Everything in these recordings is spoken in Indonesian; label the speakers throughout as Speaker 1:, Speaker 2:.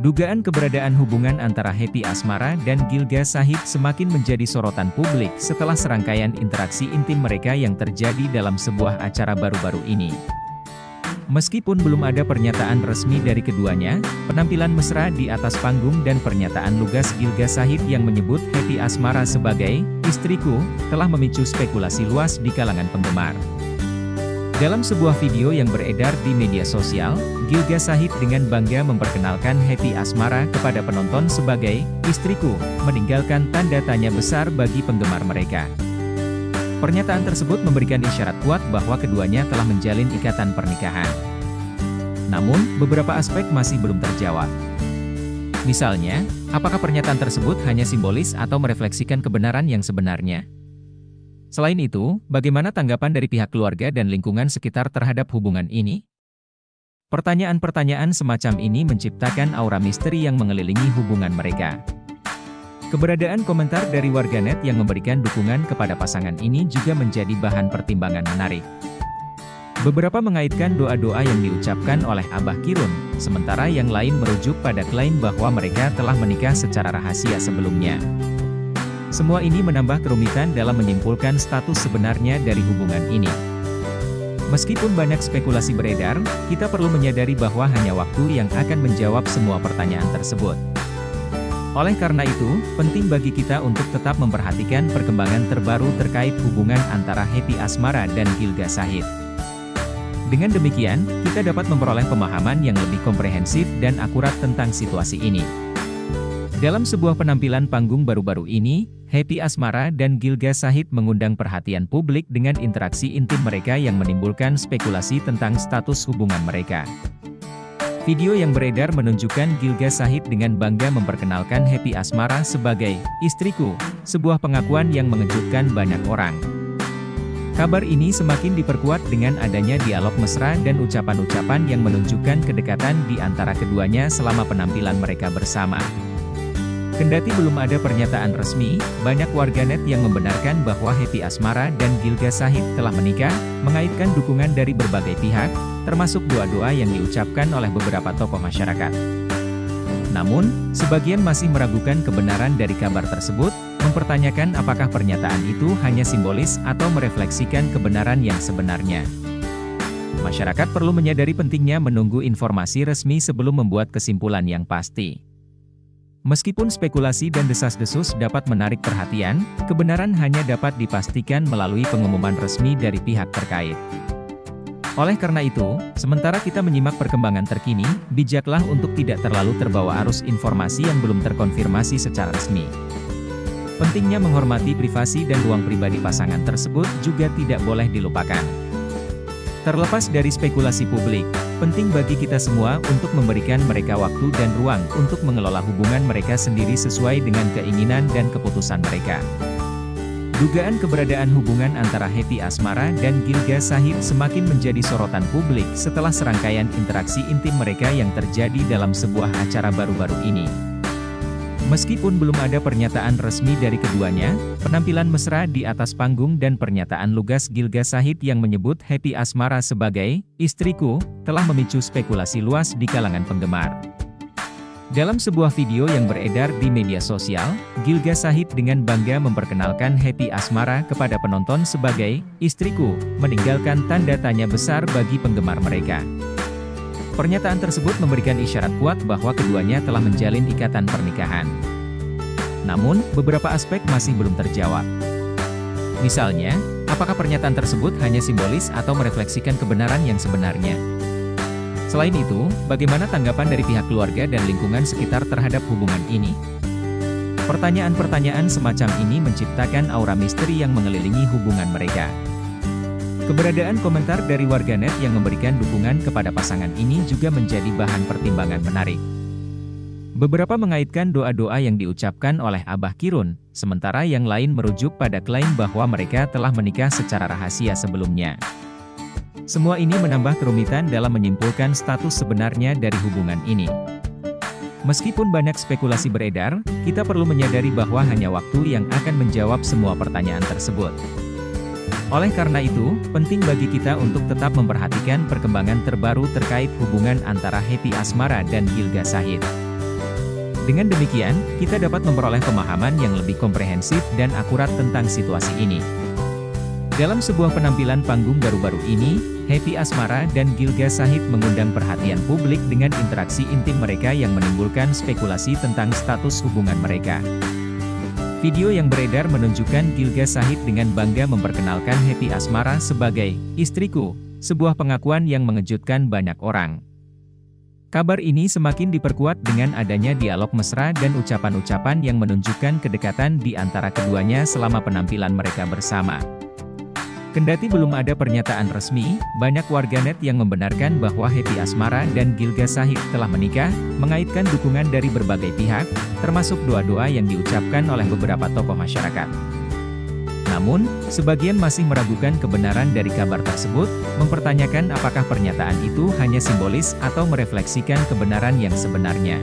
Speaker 1: Dugaan keberadaan hubungan antara Happy Asmara dan Gilga Shahid semakin menjadi sorotan publik setelah serangkaian interaksi intim mereka yang terjadi dalam sebuah acara baru-baru ini. Meskipun belum ada pernyataan resmi dari keduanya, penampilan mesra di atas panggung dan pernyataan lugas Gilga Shahid yang menyebut Happy Asmara sebagai "istriku" telah memicu spekulasi luas di kalangan penggemar. Dalam sebuah video yang beredar di media sosial, Gilga Shahid dengan bangga memperkenalkan Happy Asmara kepada penonton sebagai "istriku", meninggalkan tanda tanya besar bagi penggemar mereka. Pernyataan tersebut memberikan isyarat kuat bahwa keduanya telah menjalin ikatan pernikahan. Namun, beberapa aspek masih belum terjawab. Misalnya, apakah pernyataan tersebut hanya simbolis atau merefleksikan kebenaran yang sebenarnya? Selain itu, bagaimana tanggapan dari pihak keluarga dan lingkungan sekitar terhadap hubungan ini? Pertanyaan-pertanyaan semacam ini menciptakan aura misteri yang mengelilingi hubungan mereka. Keberadaan komentar dari warganet yang memberikan dukungan kepada pasangan ini juga menjadi bahan pertimbangan menarik. Beberapa mengaitkan doa-doa yang diucapkan oleh Abah Kirun, sementara yang lain merujuk pada klaim bahwa mereka telah menikah secara rahasia sebelumnya. Semua ini menambah kerumitan dalam menyimpulkan status sebenarnya dari hubungan ini. Meskipun banyak spekulasi beredar, kita perlu menyadari bahwa hanya waktu yang akan menjawab semua pertanyaan tersebut. Oleh karena itu, penting bagi kita untuk tetap memperhatikan perkembangan terbaru terkait hubungan antara Happy Asmara dan Gilga Shahid. Dengan demikian, kita dapat memperoleh pemahaman yang lebih komprehensif dan akurat tentang situasi ini. Dalam sebuah penampilan panggung baru-baru ini, Happy Asmara dan Gilga Shahid mengundang perhatian publik dengan interaksi intim mereka yang menimbulkan spekulasi tentang status hubungan mereka. Video yang beredar menunjukkan Gilga Shahid dengan bangga memperkenalkan Happy Asmara sebagai "istriku", sebuah pengakuan yang mengejutkan banyak orang. Kabar ini semakin diperkuat dengan adanya dialog mesra dan ucapan-ucapan yang menunjukkan kedekatan di antara keduanya selama penampilan mereka bersama. Kendati belum ada pernyataan resmi, banyak warganet yang membenarkan bahwa Happy Asmara dan Gilga Shahid telah menikah, mengaitkan dukungan dari berbagai pihak, termasuk doa-doa yang diucapkan oleh beberapa tokoh masyarakat. Namun, sebagian masih meragukan kebenaran dari kabar tersebut, mempertanyakan apakah pernyataan itu hanya simbolis atau merefleksikan kebenaran yang sebenarnya. Masyarakat perlu menyadari pentingnya menunggu informasi resmi sebelum membuat kesimpulan yang pasti. Meskipun spekulasi dan desas-desus dapat menarik perhatian, kebenaran hanya dapat dipastikan melalui pengumuman resmi dari pihak terkait. Oleh karena itu, sementara kita menyimak perkembangan terkini, bijaklah untuk tidak terlalu terbawa arus informasi yang belum terkonfirmasi secara resmi. Pentingnya menghormati privasi dan ruang pribadi pasangan tersebut juga tidak boleh dilupakan. Terlepas dari spekulasi publik, penting bagi kita semua untuk memberikan mereka waktu dan ruang untuk mengelola hubungan mereka sendiri sesuai dengan keinginan dan keputusan mereka. Dugaan keberadaan hubungan antara Happy Asmara dan Gilga Shahid semakin menjadi sorotan publik setelah serangkaian interaksi intim mereka yang terjadi dalam sebuah acara baru-baru ini. Meskipun belum ada pernyataan resmi dari keduanya, penampilan mesra di atas panggung dan pernyataan lugas Gilga Shahid yang menyebut Happy Asmara sebagai "istriku" telah memicu spekulasi luas di kalangan penggemar. Dalam sebuah video yang beredar di media sosial, Gilga Shahid dengan bangga memperkenalkan Happy Asmara kepada penonton sebagai "istriku", meninggalkan tanda tanya besar bagi penggemar mereka. Pernyataan tersebut memberikan isyarat kuat bahwa keduanya telah menjalin ikatan pernikahan. Namun, beberapa aspek masih belum terjawab. Misalnya, apakah pernyataan tersebut hanya simbolis atau merefleksikan kebenaran yang sebenarnya? Selain itu, bagaimana tanggapan dari pihak keluarga dan lingkungan sekitar terhadap hubungan ini? Pertanyaan-pertanyaan semacam ini menciptakan aura misteri yang mengelilingi hubungan mereka. Keberadaan komentar dari warganet yang memberikan dukungan kepada pasangan ini juga menjadi bahan pertimbangan menarik. Beberapa mengaitkan doa-doa yang diucapkan oleh Abah Kirun, sementara yang lain merujuk pada klaim bahwa mereka telah menikah secara rahasia sebelumnya. Semua ini menambah kerumitan dalam menyimpulkan status sebenarnya dari hubungan ini. Meskipun banyak spekulasi beredar, kita perlu menyadari bahwa hanya waktu yang akan menjawab semua pertanyaan tersebut. Oleh karena itu, penting bagi kita untuk tetap memperhatikan perkembangan terbaru terkait hubungan antara Happy Asmara dan Gilga Shahid. Dengan demikian, kita dapat memperoleh pemahaman yang lebih komprehensif dan akurat tentang situasi ini. Dalam sebuah penampilan panggung baru-baru ini, Happy Asmara dan Gilga Shahid mengundang perhatian publik dengan interaksi intim mereka yang menimbulkan spekulasi tentang status hubungan mereka. Video yang beredar menunjukkan Gilga Shahid dengan bangga memperkenalkan Happy Asmara sebagai "istriku", sebuah pengakuan yang mengejutkan banyak orang. Kabar ini semakin diperkuat dengan adanya dialog mesra dan ucapan-ucapan yang menunjukkan kedekatan di antara keduanya selama penampilan mereka bersama. Kendati belum ada pernyataan resmi, banyak warganet yang membenarkan bahwa Happy Asmara dan Gilga Shahid telah menikah, mengaitkan dukungan dari berbagai pihak, termasuk doa-doa yang diucapkan oleh beberapa tokoh masyarakat. Namun, sebagian masih meragukan kebenaran dari kabar tersebut, mempertanyakan apakah pernyataan itu hanya simbolis atau merefleksikan kebenaran yang sebenarnya.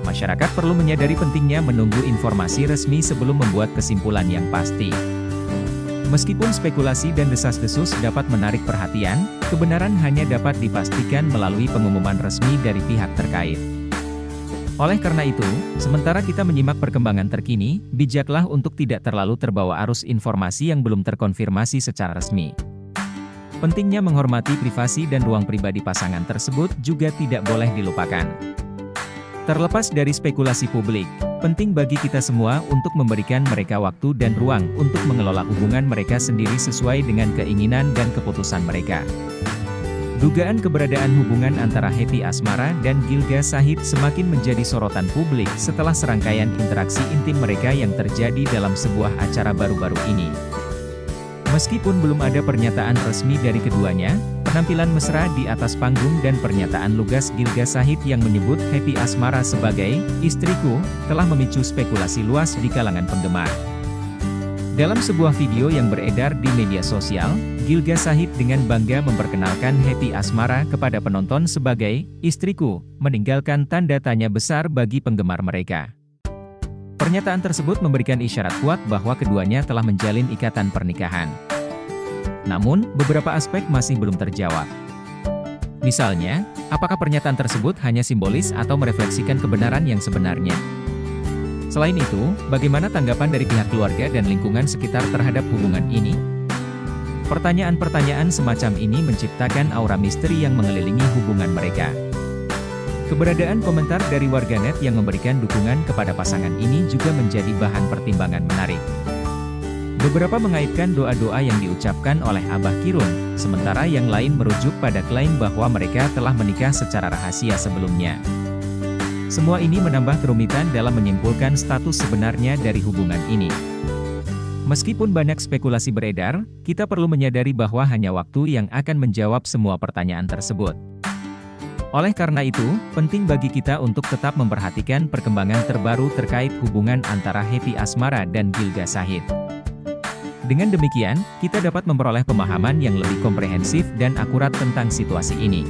Speaker 1: Masyarakat perlu menyadari pentingnya menunggu informasi resmi sebelum membuat kesimpulan yang pasti. Meskipun spekulasi dan desas-desus dapat menarik perhatian, kebenaran hanya dapat dipastikan melalui pengumuman resmi dari pihak terkait. Oleh karena itu, sementara kita menyimak perkembangan terkini, bijaklah untuk tidak terlalu terbawa arus informasi yang belum terkonfirmasi secara resmi. Pentingnya menghormati privasi dan ruang pribadi pasangan tersebut juga tidak boleh dilupakan. Terlepas dari spekulasi publik, penting bagi kita semua untuk memberikan mereka waktu dan ruang untuk mengelola hubungan mereka sendiri sesuai dengan keinginan dan keputusan mereka. Dugaan keberadaan hubungan antara Happy Asmara dan Gilga Shahid semakin menjadi sorotan publik setelah serangkaian interaksi intim mereka yang terjadi dalam sebuah acara baru-baru ini. Meskipun belum ada pernyataan resmi dari keduanya, penampilan mesra di atas panggung dan pernyataan lugas Gilga Shahid yang menyebut Happy Asmara sebagai "istriku" telah memicu spekulasi luas di kalangan penggemar. Dalam sebuah video yang beredar di media sosial, Gilga Shahid dengan bangga memperkenalkan Happy Asmara kepada penonton sebagai "istriku", meninggalkan tanda tanya besar bagi penggemar mereka. Pernyataan tersebut memberikan isyarat kuat bahwa keduanya telah menjalin ikatan pernikahan. Namun, beberapa aspek masih belum terjawab. Misalnya, apakah pernyataan tersebut hanya simbolis atau merefleksikan kebenaran yang sebenarnya? Selain itu, bagaimana tanggapan dari pihak keluarga dan lingkungan sekitar terhadap hubungan ini? Pertanyaan-pertanyaan semacam ini menciptakan aura misteri yang mengelilingi hubungan mereka. Keberadaan komentar dari warganet yang memberikan dukungan kepada pasangan ini juga menjadi bahan pertimbangan menarik. Beberapa mengaitkan doa-doa yang diucapkan oleh Abah Kirun, sementara yang lain merujuk pada klaim bahwa mereka telah menikah secara rahasia sebelumnya. Semua ini menambah kerumitan dalam menyimpulkan status sebenarnya dari hubungan ini. Meskipun banyak spekulasi beredar, kita perlu menyadari bahwa hanya waktu yang akan menjawab semua pertanyaan tersebut. Oleh karena itu, penting bagi kita untuk tetap memperhatikan perkembangan terbaru terkait hubungan antara Happy Asmara dan Gilga Shahid. Dengan demikian, kita dapat memperoleh pemahaman yang lebih komprehensif dan akurat tentang situasi ini.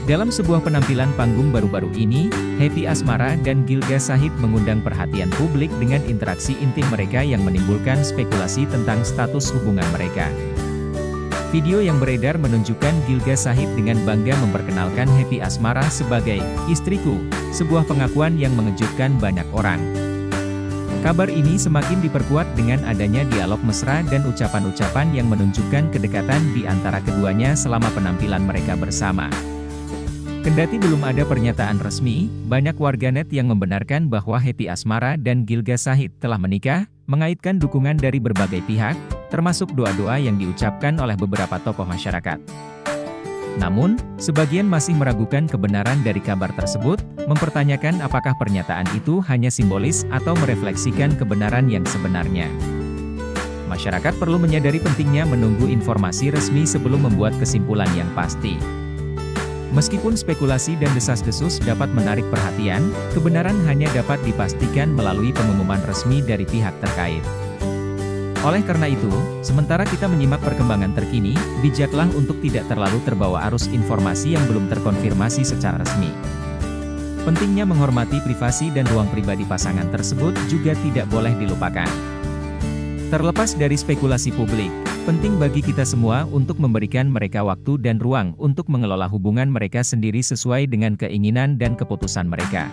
Speaker 1: Dalam sebuah penampilan panggung baru-baru ini, Happy Asmara dan Gilga Shahid mengundang perhatian publik dengan interaksi intim mereka yang menimbulkan spekulasi tentang status hubungan mereka. Video yang beredar menunjukkan Gilga Shahid dengan bangga memperkenalkan Happy Asmara sebagai "istriku", sebuah pengakuan yang mengejutkan banyak orang. Kabar ini semakin diperkuat dengan adanya dialog mesra dan ucapan-ucapan yang menunjukkan kedekatan di antara keduanya selama penampilan mereka bersama. Kendati belum ada pernyataan resmi, banyak warganet yang membenarkan bahwa Happy Asmara dan Gilga Shahid telah menikah, mengaitkan dukungan dari berbagai pihak, termasuk doa-doa yang diucapkan oleh beberapa tokoh masyarakat. Namun, sebagian masih meragukan kebenaran dari kabar tersebut, mempertanyakan apakah pernyataan itu hanya simbolis atau merefleksikan kebenaran yang sebenarnya. Masyarakat perlu menyadari pentingnya menunggu informasi resmi sebelum membuat kesimpulan yang pasti. Meskipun spekulasi dan desas-desus dapat menarik perhatian, kebenaran hanya dapat dipastikan melalui pengumuman resmi dari pihak terkait. Oleh karena itu, sementara kita menyimak perkembangan terkini, bijaklah untuk tidak terlalu terbawa arus informasi yang belum terkonfirmasi secara resmi. Pentingnya menghormati privasi dan ruang pribadi pasangan tersebut juga tidak boleh dilupakan. Terlepas dari spekulasi publik, penting bagi kita semua untuk memberikan mereka waktu dan ruang untuk mengelola hubungan mereka sendiri sesuai dengan keinginan dan keputusan mereka.